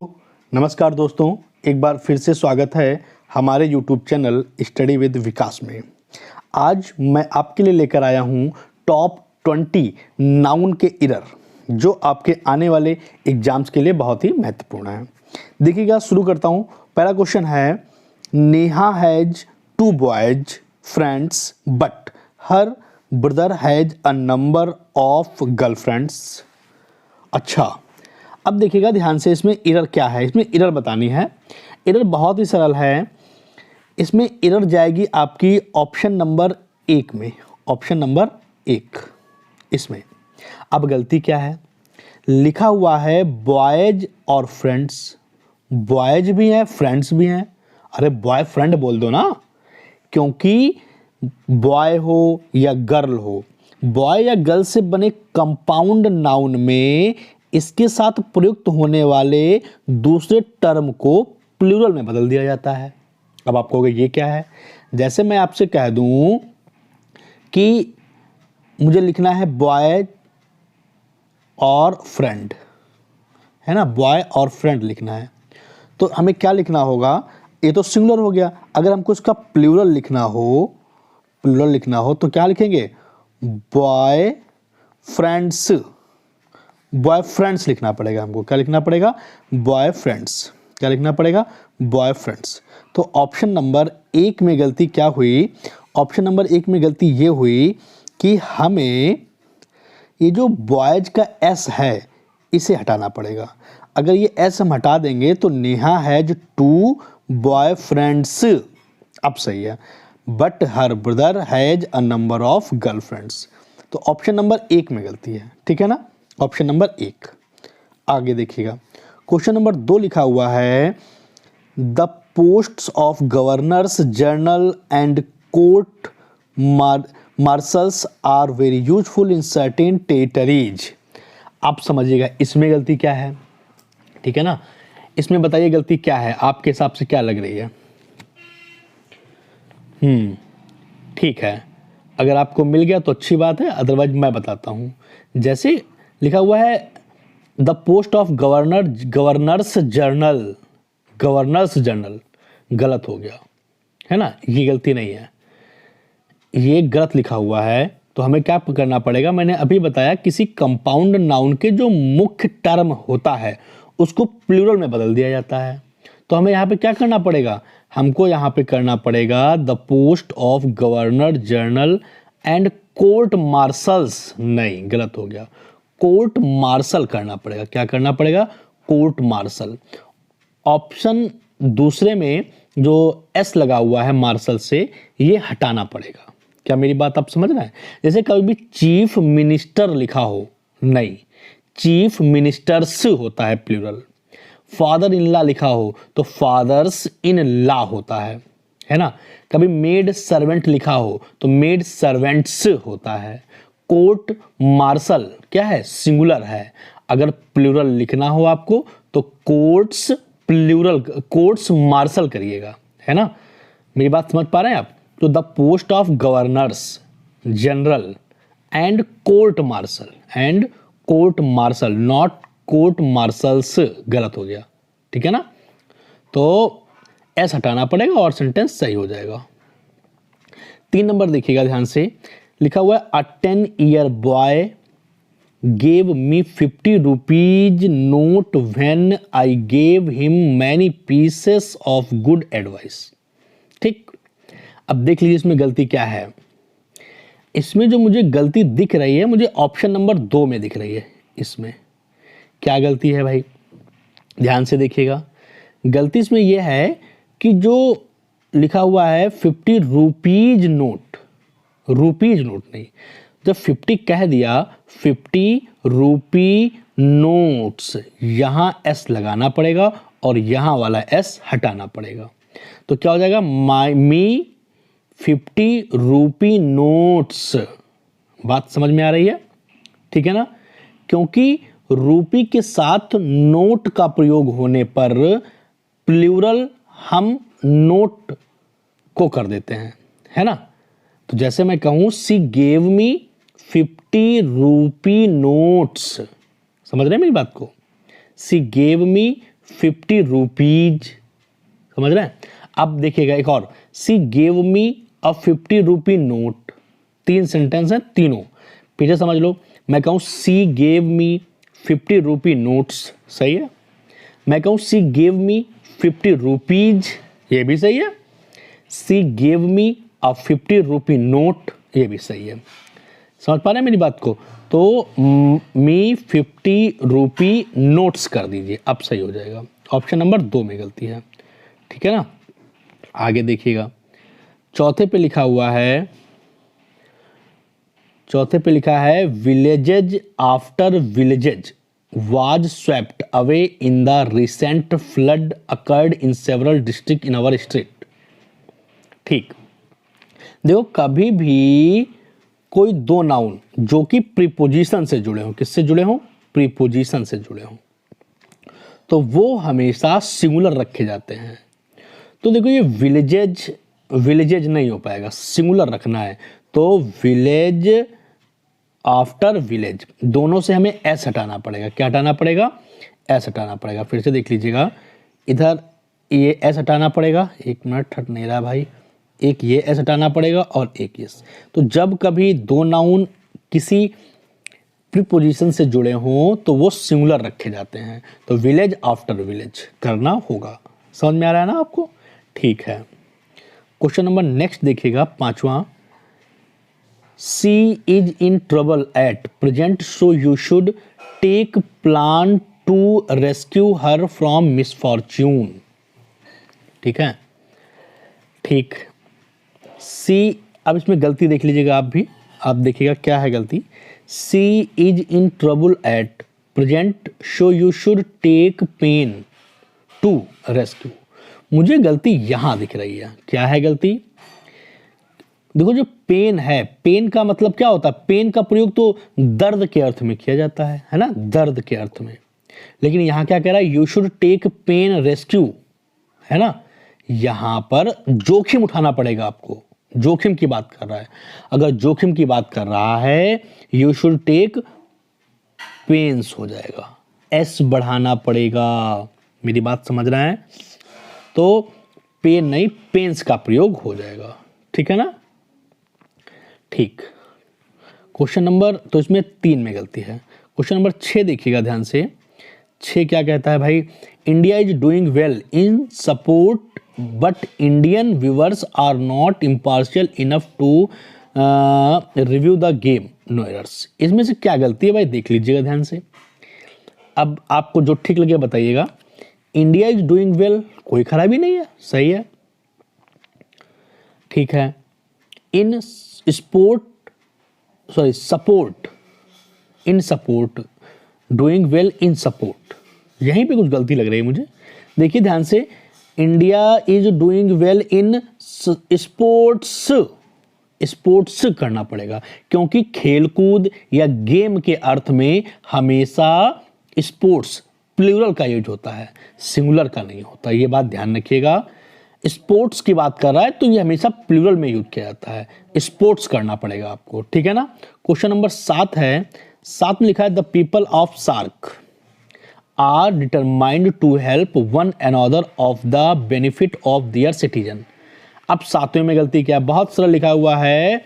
नमस्कार दोस्तों, एक बार फिर से स्वागत है हमारे YouTube चैनल स्टडी विद विकास में। आज मैं आपके लिए लेकर आया हूँ टॉप 20 नाउन के एरर जो आपके आने वाले एग्जाम्स के लिए बहुत ही महत्वपूर्ण है। देखिएगा, शुरू करता हूँ। पहला क्वेश्चन है, Neha has 2 boys friends but her brother has a number of girlfriends. अच्छा, अब देखिएगा ध्यान से, इसमें एरर क्या है, इसमें एरर बतानी है। एरर बहुत ही सरल है। इसमें एरर जाएगी आपकी ऑप्शन नंबर 1 में, ऑप्शन नंबर 1 इसमें। अब गलती क्या है, लिखा हुआ है बॉयज और फ्रेंड्स। बॉयज भी हैं, फ्रेंड्स भी हैं। अरे बॉय फ्रेंड बोल दो ना, क्योंकि बॉय हो या गर्ल हो, बॉय या गर्ल से बने कंपाउंड नाउन में इसके साथ प्रयुक्त होने वाले दूसरे टर्म को प्लूरल में बदल दिया जाता है। अब आप कहोगे ये क्या है? जैसे मैं आपसे कह दूं कि मुझे लिखना है बॉय और फ्रेंड, है ना, बॉय और फ्रेंड लिखना है, तो हमें क्या लिखना होगा? ये तो सिंगुलर हो गया। अगर हमको इसका प्लूरल लिखना हो तो क्या लिखेंगे? Boy friends. बॉय फ्रेंड्स लिखना पड़ेगा हमको। क्या लिखना पड़ेगा? Boy friends. क्या लिखना पड़ेगा? Boy friends. तो ऑप्शन नंबर 1 में गलती क्या हुई? ऑप्शन नंबर 1 में गलती ये हुई कि हमें ये जो बॉयज का एस है इसे हटाना पड़ेगा। अगर ये एस हम हटा देंगे तो नेहा हैज 2 बॉय फ्रेंड्स, अब सही है, but her brother has a number of girlfriends. तो ऑप्शन नंबर 1 में गलती है, ठीक है ना, ऑप्शन नंबर 1। आगे देखिएगा, क्वेश्चन नंबर 2 लिखा हुआ है, the posts of governors general and court martials are very useful in certain territories. आप समझिएगा इसमें गलती क्या है, ठीक है ना। इसमें बताइए गलती क्या है, आपके हिसाब से क्या लग रही है? ठीक है, अगर आपको मिल गया तो अच्छी बात है, अदरवाइज मैं बताता हूँ। जैसे लिखा हुआ है the post of governors journal, गलत हो गया, है ना, ये गलती नहीं है, ये गलत लिखा हुआ है। तो हमें क्या करना पड़ेगा? मैंने अभी बताया, किसी कंपाउंड नाउन के जो मुख्य टर्म होता है उसको प्लूरल में बदल दिया जाता है। तो हमें यहाँ पे क्या करना पड़ेगा? हमको यहाँ पे करना पड़ेगा the post of governor general and court marshals. नहीं, गलत हो गया, कोर्ट मार्शल करना पड़ेगा। क्या करना पड़ेगा? Court martial. ऑप्शन दूसरे में जो एस लगा हुआ है मार्शल से, ये हटाना पड़ेगा। क्या मेरी बात आप समझ रहे हैं? जैसे कभी भी चीफ मिनिस्टर लिखा हो, नहीं, चीफ मिनिस्टर्स होता है प्लूरल। फादर इन लॉ लिखा हो तो फादर्स इन लॉ होता है ना। कभी मेड सर्वेंट लिखा हो तो मेड सर्वेंट्स होता है। कोर्ट मार्शल क्या है? सिंगुलर है। अगर प्लूरल लिखना हो आपको तो कोर्ट्स प्लूरल, कोर्ट्स मार्शल करिएगा, है ना। मेरी बात समझ पा रहे हैं आप? तो the post of governors general and court martial, not court martials, गलत हो गया, ठीक है ना। तो एस हटाना पड़ेगा और सेंटेंस सही हो जाएगा। 3 नंबर देखिएगा ध्यान से, लिखा हुआ है अ 10-year boy gave me 50 rupees note when I gave him many pieces of good advice. ठीक, अब देख लीजिए इसमें गलती क्या है। इसमें जो मुझे गलती दिख रही है, मुझे ऑप्शन नंबर 2 में दिख रही है। इसमें क्या गलती है भाई? ध्यान से देखिएगा। गलती इसमें यह है कि जो लिखा हुआ है 50 रुपीज नोट, रुपीज नोट नहीं, जब 50 कह दिया, 50 रुपी नोट्स, यहां एस लगाना पड़ेगा और यहां वाला एस हटाना पड़ेगा। तो क्या हो जाएगा? मी 50 रुपी नोट्स। बात समझ में आ रही है, ठीक है ना। क्योंकि रूपी के साथ नोट का प्रयोग होने पर प्लूरल हम नोट को कर देते हैं, है ना। तो जैसे मैं कहूं सी गेव मी 50 रुपी नोट्स, समझ रहे हैं मेरी बात को? सी गेव मी 50 रुपीज। समझ रहे हैं? अब देखिएगा एक और, सी गेव मी अ 50 रुपी नोट। 3 सेंटेंस है तीनों, पीछे समझ लो। मैं कहूँ सी गेव मी 50 रुपी नोट्स, सही है। मैं कहूँ सी गेव मी 50 रुपीज, ये भी सही है। सी गेव मी अ 50 रुपी नोट, ये भी सही है। समझ पा रहे हैं मेरी बात को? तो मी 50 रुपी नोट्स कर दीजिए, अब सही हो जाएगा। ऑप्शन नंबर 2 में गलती है, ठीक है ना। आगे देखिएगा, चौथे पे लिखा है villages after villages was swept away in the recent flood occurred in several districts in our state। ठीक, देखो कभी भी कोई दो नाउन जो कि प्रीपोजिशन से जुड़े हों, किससे जुड़े हों? प्रीपोजिशन से जुड़े हों, तो वो हमेशा सिंगुलर रखे जाते हैं। तो देखो ये विलेजेज नहीं हो पाएगा, सिंगुलर रखना है। तो विलेज आफ्टर विलेज, दोनों से हमें एस हटाना पड़ेगा। क्या हटाना पड़ेगा? एस हटाना पड़ेगा। फिर से देख लीजिएगा, इधर ये एस हटाना पड़ेगा, 1 मिनट हट नहीं रहा भाई, एक ये एस हटाना पड़ेगा और एक एस। तो जब कभी दो नाउन किसी प्रीपोजिशन से जुड़े हों तो वो सिंगुलर रखे जाते हैं। तो विलेज आफ्टर विलेज करना होगा। समझ में आ रहा है ना आपको? ठीक है। क्वेश्चन नंबर नेक्स्ट देखिएगा, 5वां। She is in trouble at present, so you should take plan to rescue her from misfortune। ठीक है, ठीक। सी, अब इसमें गलती देख लीजिएगा आप देखिएगा क्या है गलती। She is in trouble at present, so you should take pain to rescue। मुझे गलती यहां दिख रही है। क्या है गलती? देखो जो पेन है, पेन का मतलब क्या होता है? पेन का प्रयोग तो दर्द के अर्थ में किया जाता है ना, दर्द के अर्थ में। लेकिन यहां क्या कह रहा है? You should take pen rescue, है ना। यहां पर जोखिम उठाना पड़ेगा आपको, जोखिम की बात कर रहा है। अगर जोखिम की बात कर रहा है, यू शुड टेक पेन्स हो जाएगा, एस बढ़ाना पड़ेगा। मेरी बात समझ रहे हैं? तो पेन नहीं, पेन्स का प्रयोग हो जाएगा। ठीक है ना? ठीक। क्वेश्चन नंबर, तो इसमें 3 में गलती है। क्वेश्चन नंबर 6 देखिएगा ध्यान से। 6 क्या कहता है भाई? India is doing well in support but Indian viewers are not impartial enough to review the game, no errors. इसमें से क्या गलती है भाई? देख लीजिएगा ध्यान से। अब आपको जो ठीक लगे बताइएगा। इंडिया इज डूइंग वेल, कोई खराबी नहीं है, सही है, ठीक है। इन support, in support, doing well in support, यहीं पे कुछ गलती लग रही है मुझे। देखिए ध्यान से, India is doing well in sports करना पड़ेगा, क्योंकि खेलकूद या गेम के अर्थ में हमेशा स्पोर्ट्स प्लूरल का यूज होता है, सिंगुलर का नहीं होता। ये बात ध्यान रखिएगा। स्पोर्ट्स की बात कर रहा है तो ये हमेशा प्लूरल में यूज किया जाता है, स्पोर्ट्स करना पड़ेगा आपको, ठीक है ना। क्वेश्चन नंबर 7 है। 7 में लिखा है the people of SAARC are determined to help one another of the benefit of their citizen. अब 7वें में गलती क्या है? बहुत सरल लिखा हुआ है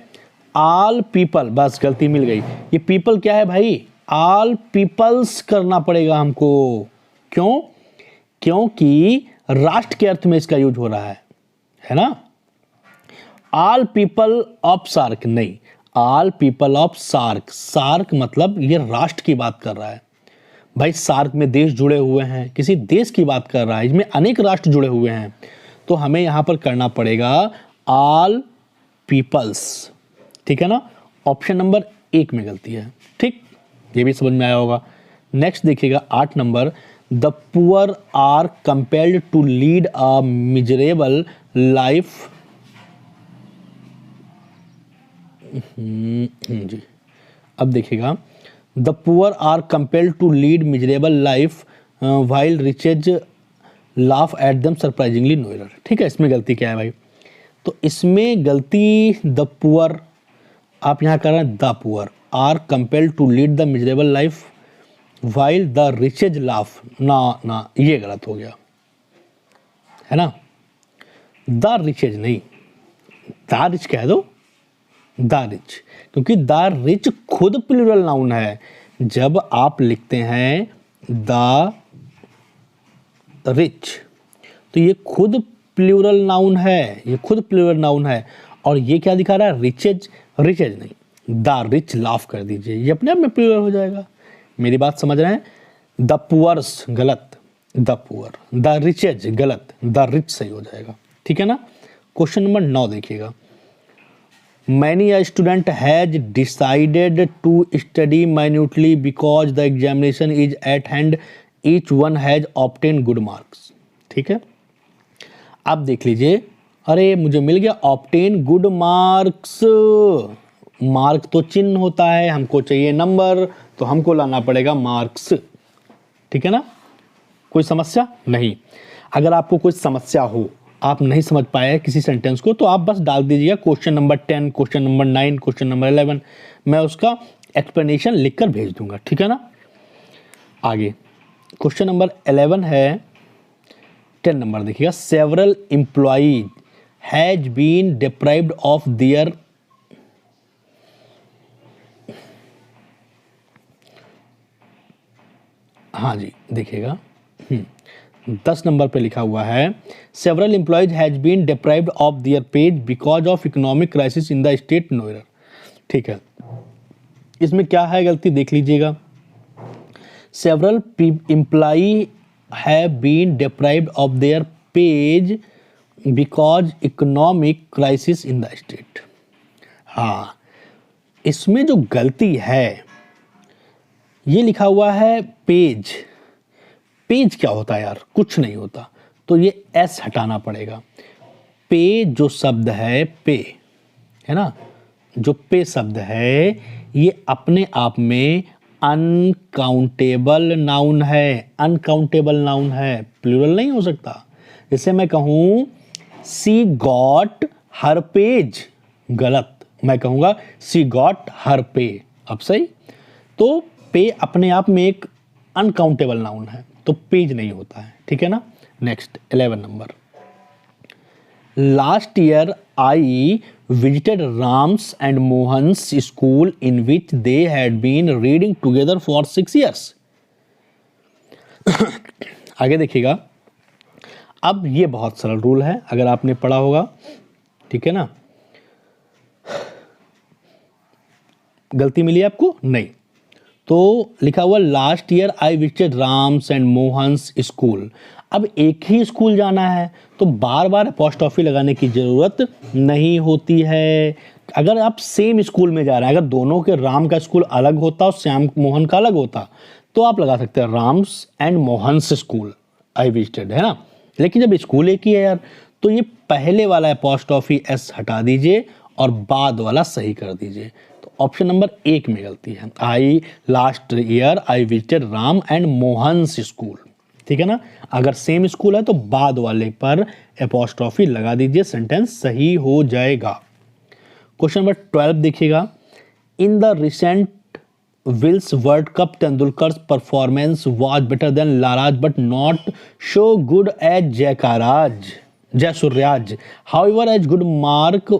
ऑल पीपल, बस गलती मिल गई। ये पीपल क्या है भाई? ऑल पीपल्स करना पड़ेगा हमको। क्यों? क्योंकि राष्ट्र के अर्थ में इसका यूज हो रहा है ना। ऑल पीपल ऑफ सार्क नहीं, all people of SAARC. SAARC मतलब ये राष्ट्र की बात कर रहा है भाई। सार्क में देश जुड़े हुए हैं, किसी देश की बात कर रहा है, इसमें अनेक राष्ट्र जुड़े हुए हैं। तो हमें यहां पर करना पड़ेगा ऑल पीपल्स, ठीक है ना। ऑप्शन नंबर 1 में गलती है, ठीक, ये भी समझ में आया होगा। नेक्स्ट देखिएगा 8 नंबर। The poor are compelled to lead a miserable life. जी, अब देखिएगा, the poor are compelled to lead miserable life while riches laugh at them surprisingly no error. ठीक है, इसमें गलती क्या है भाई? तो इसमें गलती द पुअर, आप यहाँ कर रहे हैं the poor are compelled to lead the miserable life while the riches laugh, ना ये गलत हो गया है ना, द रिचेज नहीं, द रिच कह दो, द रिच, क्योंकि द रिच खुद प्लूरल नाउन है। जब आप लिखते हैं द रिच तो ये खुद प्लूरल नाउन है, ये खुद प्लूरल नाउन है। और ये क्या दिखा रहा है, रिचेज, रिचेज नहीं, द रिच लाफ कर दीजिए, ये अपने आप में प्लूरल हो जाएगा। मेरी बात समझ रहे हैं? द पुअर्स गलत, द पुअर, द रिचेज गलत, द रिच सही हो जाएगा। ठीक है ना। क्वेश्चन नंबर 9 देखिएगा। Many a student has decided to study minutely because the examination is at hand. Each one has obtained good marks. ठीक है। अब देख लीजिए, अरे मुझे मिल गया obtain good marks। मार्क तो चिन्ह होता है, हमको चाहिए नंबर, तो हमको लाना पड़ेगा मार्क्स। ठीक है ना। कोई समस्या नहीं। अगर आपको कोई समस्या हो, आप नहीं समझ पाए किसी सेंटेंस को, तो आप बस डाल दीजिएगा question number 10, question number 9, question number 11, मैं उसका एक्सप्लेनेशन लिखकर भेज दूंगा। ठीक है ना। आगे क्वेश्चन नंबर 11 है, 10 नंबर देखिएगा। Several employees has been deprived of their, हाँ जी देखिएगा, 10 नंबर पे लिखा हुआ है, several employees has been deprived of their pays because of economic crisis in the state Noida. ठीक है, इसमें क्या है गलती देख लीजिएगा। Several employee have been deprived of their pays because economic crisis in the state. हाँ, इसमें जो गलती है, ये लिखा हुआ है पेज। पेज क्या होता है यार, कुछ नहीं होता, तो ये एस हटाना पड़ेगा। पे जो शब्द है, पे है ना, जो पे शब्द है ये अपने आप में अनकाउंटेबल नाउन है, अनकाउंटेबल नाउन है, प्लूरल नहीं हो सकता। जैसे मैं कहूँ सी गॉट हर पेज, गलत, मैं कहूँगा सी गॉट हर पे। अब सही, तो पे अपने आप में एक अनकाउंटेबल नाउन है, तो पेज नहीं होता है। ठीक है ना। Next 11 number. Last year I visited Ram's and Mohan's school in which they had been reading together for 6 years। आगे देखिएगा। अब ये बहुत सरल रूल है, अगर आपने पढ़ा होगा। ठीक है ना। गलती मिली आपको? नहीं। तो लिखा हुआ last year I visited Ram's and Mohan's school. अब एक ही स्कूल जाना है तो बार बार अपॉस्ट्रोफी लगाने की ज़रूरत नहीं होती है। अगर आप सेम स्कूल में जा रहे हैं, अगर दोनों के राम का स्कूल अलग होता और श्याम मोहन का अलग होता, तो आप लगा सकते हैं Ram's and Mohan's school I visited, है ना। लेकिन जब स्कूल एक ही है यार, तो ये पहले वाला अपॉस्ट्रोफी एस हटा दीजिए और बाद वाला सही कर दीजिए। ऑप्शन नंबर 1 में गलती है। I last year I visited Ram and Mohan's school. ठीक है ना। अगर सेम स्कूल है तो बाद वाले पर एपोस्ट्रॉफी लगा दीजिए, सेंटेंस सही हो जाएगा। क्वेश्चन नंबर 12 देखिएगा। In the recent Wills World Cup Tendulkar performance was better than Lara's but not so good as Jayasuriya's however as good Mark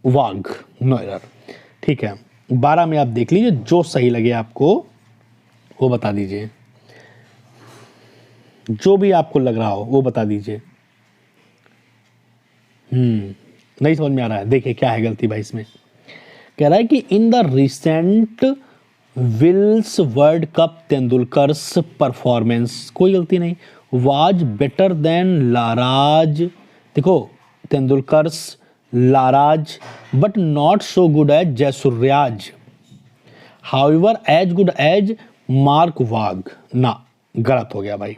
Waugh नोएडा। ठीक है, 12 में आप देख लीजिए, जो सही लगे आपको वो बता दीजिए, जो भी आपको लग रहा हो वो बता दीजिए। नहीं समझ में आ रहा है, देखिए क्या है गलती भाई इसमें। कह रहा है कि in the recent Wills World Cup Tendulkar's performance, कोई गलती नहीं, वाज बेटर देन लाराज। देखो Tendulkar's, Lara's, but not so good as Jayasuriya's, however as good as Mark Waugh. ना, गलत हो गया भाई।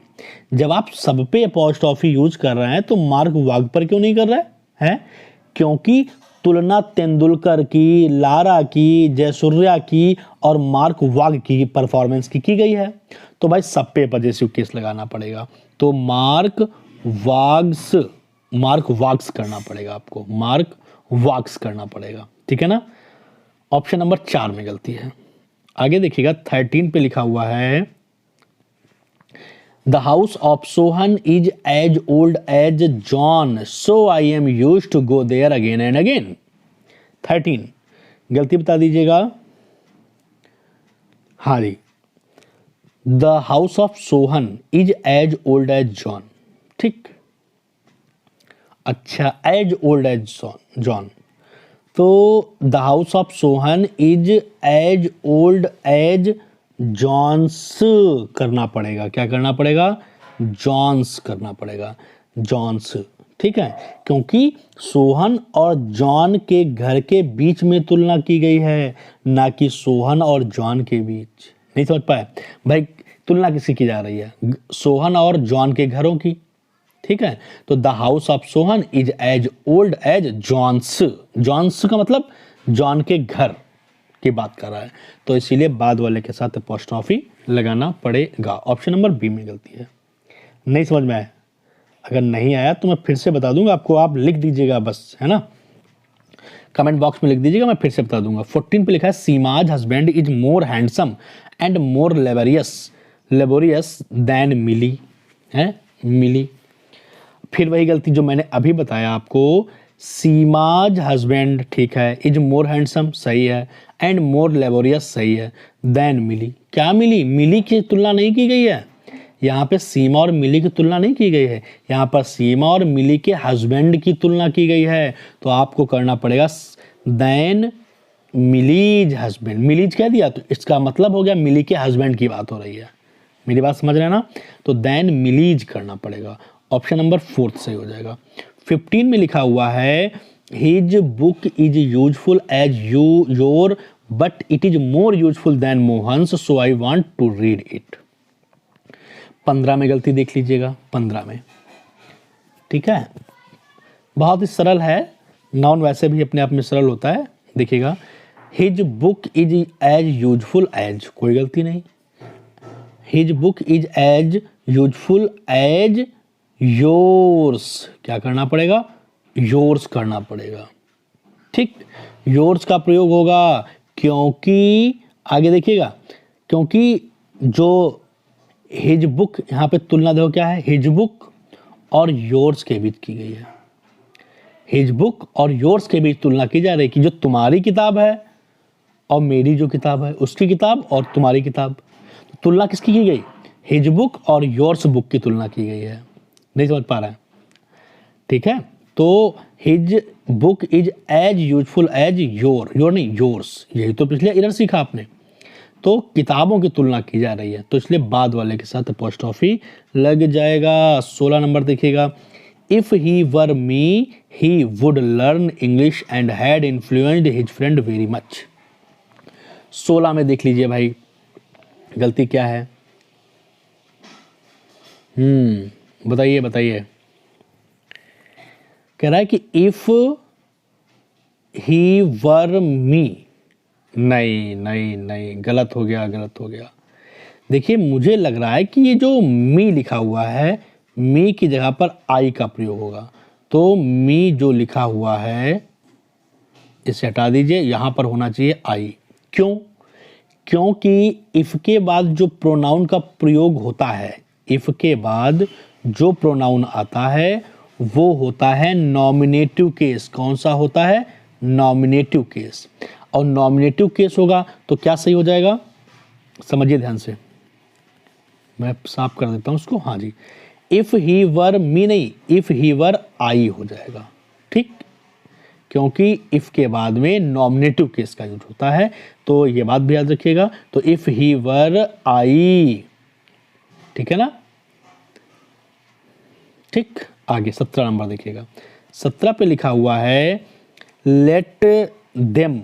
जब आप सब पे अपॉस्ट्रोफी यूज कर रहे हैं तो मार्क वाग पर क्यों नहीं कर रहे हैं? क्योंकि तुलना तेंदुलकर की, लारा की, जयसूर्या की और मार्क वाग की परफॉर्मेंस की गई है, तो भाई सब पे पजेसिव केस लगाना पड़ेगा। तो मार्क वाग्स करना पड़ेगा आपको, मार्क वाग्स करना पड़ेगा। ठीक है ना। ऑप्शन नंबर 4 में गलती है। आगे देखिएगा 13 पे लिखा हुआ है the house of Sohan is as old as John so I am use to go there again and again. 13 गलती बता दीजिएगा। हाँ जी, the house of Sohan is as old as John. ठीक, अच्छा, एज ओल्ड एज जॉन, तो the house of Sohan is as old as John's करना पड़ेगा। क्या करना पड़ेगा? जॉन्स करना पड़ेगा, जॉन्स। ठीक है, क्योंकि सोहन और जॉन के घर के बीच में तुलना की गई है, ना कि सोहन और जॉन के बीच। नहीं समझ पाए भाई? तुलना किसकी की जा रही है? सोहन और जॉन के घरों की। ठीक है, तो the house of Sohan is as old as John's. John's का मतलब जॉन के घर की बात कर रहा है, तो इसीलिए बाद वाले के साथ अपोस्ट्रोफी लगाना पड़ेगा। ऑप्शन नंबर बी में गलती है। नहीं समझ में आया? अगर नहीं आया तो मैं फिर से बता दूंगा आपको, आप लिख दीजिएगा बस, है ना, कमेंट बॉक्स में लिख दीजिएगा, मैं फिर से बता दूंगा। 14 पे लिखा है Seema's husband is more handsome and more laborious than Mili. है मिली। फिर वही गलती जो मैंने अभी बताया आपको, सीमाज हस्बैंड ठीक है, इज मोर हैंडसम सही है, एंड मोर लेबोरियस सही है, देन मिली। क्या मिली? मिली की तुलना नहीं की गई है यहाँ पे, सीमा और मिली की तुलना नहीं की गई है, यहाँ पर सीमा और मिली के हस्बैंड की तुलना की गई है। तो आपको करना पड़ेगा देन मिलीज हस्बैंड। मिलीज कह दिया तो इसका मतलब हो गया मिली के हस्बैंड की बात हो रही है। मेरी बात समझ रहे हैं ना? तो देन मिलीज करना पड़ेगा। ऑप्शन नंबर 4 सही हो जाएगा। 15 में लिखा हुआ है his book is useful as your but it is more useful than Mohan's so I want to read it. 15 में गलती देख लीजिएगा, 15 में। ठीक है, बहुत ही सरल है, नाउन वैसे भी अपने आप में सरल होता है। देखिएगा, his book is as useful as, कोई गलती नहीं। His book is as useful as yours, क्या करना पड़ेगा? योर्स करना पड़ेगा। ठीक, योर्स का प्रयोग होगा क्योंकि आगे देखिएगा, क्योंकि जो हिज बुक यहाँ पे तुलना देखो क्या है, हिज बुक और योर्स के बीच की गई है। हिज बुक और योर्स के बीच तुलना की जा रही है कि जो तुम्हारी किताब है और मेरी जो किताब है, उसकी किताब और तुम्हारी किताब, तो तुलना किसकी की गई? हिज बुक और योर्स बुक की तुलना की गई है। नहीं समझ पा रहा है? ठीक है, तो his book is as useful as your नहीं योर्स, यही तो पिछले इधर सीखा आपने। तो किताबों की तुलना की जा रही है, तो इसलिए बाद वाले के साथ अपोस्ट्रोफी लग जाएगा। 16 नंबर देखिएगा, if he were me he would learn English and had influenced his friend very much. 16 में देख लीजिए भाई, गलती क्या है? बताइए बताइए। कह रहा है कि इफ ही वर मी, नहीं नहीं नहीं, गलत हो गया, गलत हो गया। देखिए, मुझे लग रहा है कि ये जो मी लिखा हुआ है, मी की जगह पर आई का प्रयोग होगा, तो मी जो लिखा हुआ है इसे हटा दीजिए, यहां पर होना चाहिए आई। क्यों? क्योंकि इफ के बाद जो प्रोनाउन का प्रयोग होता है, इफ के बाद जो प्रोनाउन आता है वो होता है नॉमिनेटिव केस। कौन सा होता है? Nominative case. और नॉमिनेटिव केस होगा तो क्या सही हो जाएगा? समझिए ध्यान से, मैं साफ कर देता हूं उसको। हाँ जी, इफ ही वर मी नहीं, इफ ही वर आई हो जाएगा। ठीक, क्योंकि इफ के बाद में नॉमिनेटिव केस का यूज होता है, तो ये बात भी याद रखिएगा। तो इफ ही वर आई, ठीक है ना? ठीक, आगे 17 नंबर देखिएगा। 17 पे लिखा हुआ है let them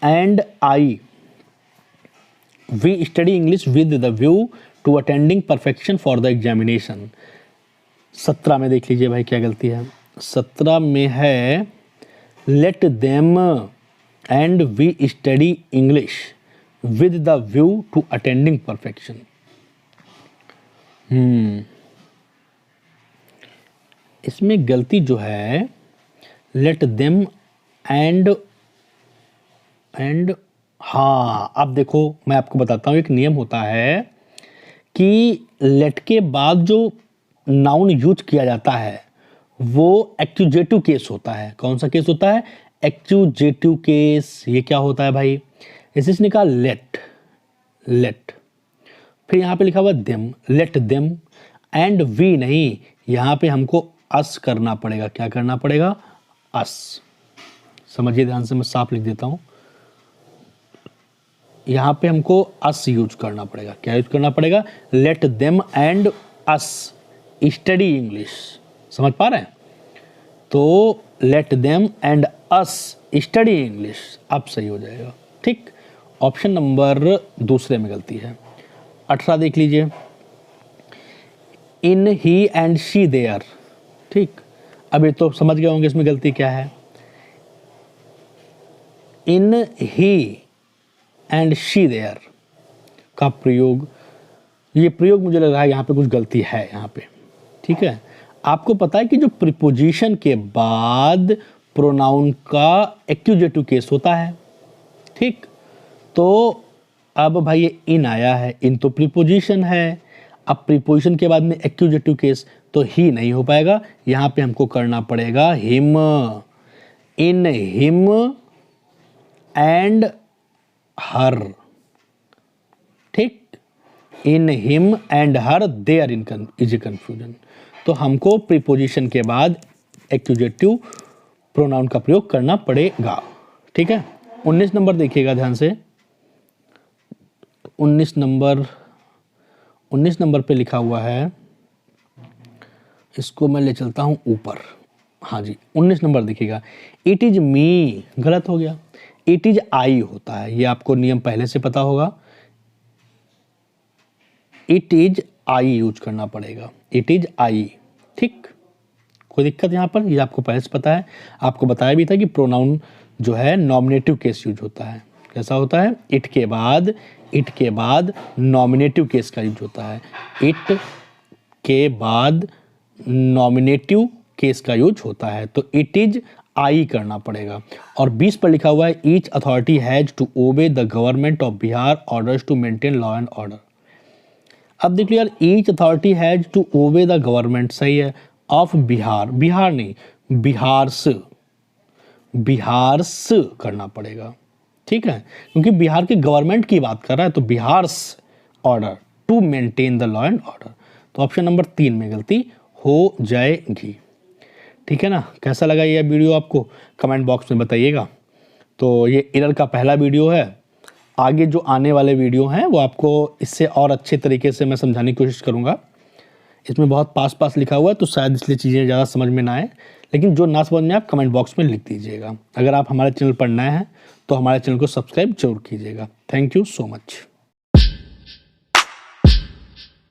and I we study English with the view to attending perfection for the examination. 17 में देख लीजिए भाई क्या गलती है। 17 में है let them and we study English with the view to attending perfection. इसमें गलती जो है, लेट देम एंड हाँ, अब देखो मैं आपको बताता हूँ, एक नियम होता है कि लेट के बाद जो नाउन यूज किया जाता है वो एक्यूजेटिव केस होता है। कौन सा केस होता है? Accusative case. ये क्या होता है भाई? जैसे इसने कहा लेट, लेट, फिर यहाँ पे लिखा हुआ them, let them, and we नहीं, यहाँ पे हमको अस करना पड़ेगा। क्या करना पड़ेगा? अस। समझिए ध्यान से, मैं साफ लिख देता हूँ। यहाँ पे हमको अस यूज करना पड़ेगा। क्या यूज करना पड़ेगा? Late them and us study English. समझ पा रहे हैं? तो late them and us study English, अब सही हो जाएगा। ठीक, ऑप्शन नंबर दूसरे में गलती है। 18 देख लीजिए, इन ही एंड शी देयर। ठीक, अब ये तो समझ गए होंगे इसमें गलती क्या है। इन ही एंड शी देयर का प्रयोग, ये प्रयोग मुझे लग रहा है यहाँ पे कुछ गलती है यहाँ पे। ठीक है, आपको पता है कि जो प्रीपोजिशन के बाद प्रोनाउन का एक्यूजेटिव केस होता है। ठीक, तो अब भाई ये इन आया है, इन तो प्रीपोजिशन है। अब प्रीपोजिशन के बाद में एक्यूजेटिव केस, तो ही नहीं हो पाएगा। यहाँ पे हमको करना पड़ेगा him. In him and her. ठीक, in him and her there is a confusion. तो हमको प्रीपोजिशन के बाद एक्यूजेटिव प्रोनाउन का प्रयोग करना पड़ेगा। ठीक है, 19 नंबर देखिएगा ध्यान से। 19 नंबर पे लिखा हुआ है, इसको मैं ले चलता हूं ऊपर। हाँ जी, 19 नंबर देखिएगा। इट इज मी, गलत हो गया, इट इज आई होता है। ये आपको नियम पहले से पता होगा। इट इज आई यूज करना पड़ेगा, इट इज आई। ठीक, कोई दिक्कत यहाँ पर? ये आपको पहले से पता है। आपको बताया भी था कि प्रोनाउन जो है नॉमिनेटिव केस यूज होता है। कैसा होता है? इट के बाद नॉमिनेटिव केस का यूज होता है। इट के बाद नॉमिनेटिव केस का यूज होता है, तो इट इज आई करना पड़ेगा। और 20 पर लिखा हुआ है, each authority has to obey the government of Bihar orders to maintain law and order. अब देख लो यार, each authority has to obey the government, सही है, ऑफ बिहार, बिहार नहीं, बिहार्स करना पड़ेगा। ठीक है, क्योंकि बिहार के गवर्नमेंट की बात कर रहा है, तो Bihar's order to maintain the law and order. तो ऑप्शन नंबर 3 में गलती हो जाएगी। ठीक है ना? कैसा लगा ये वीडियो आपको? कमेंट बॉक्स में बताइएगा। तो ये एरर का पहला वीडियो है। आगे जो आने वाले वीडियो हैं वो आपको इससे और अच्छे तरीके से मैं समझाने की कोशिश करूँगा। इसमें बहुत पास लिखा हुआ है, तो शायद इसलिए चीज़ें ज़्यादा समझ में ना आए, लेकिन जो ना समझ में आप कमेंट बॉक्स में लिख दीजिएगा। अगर आप हमारे चैनल पर नए हैं तो हमारे चैनल को सब्सक्राइब जरूर कीजिएगा। Thank you so much.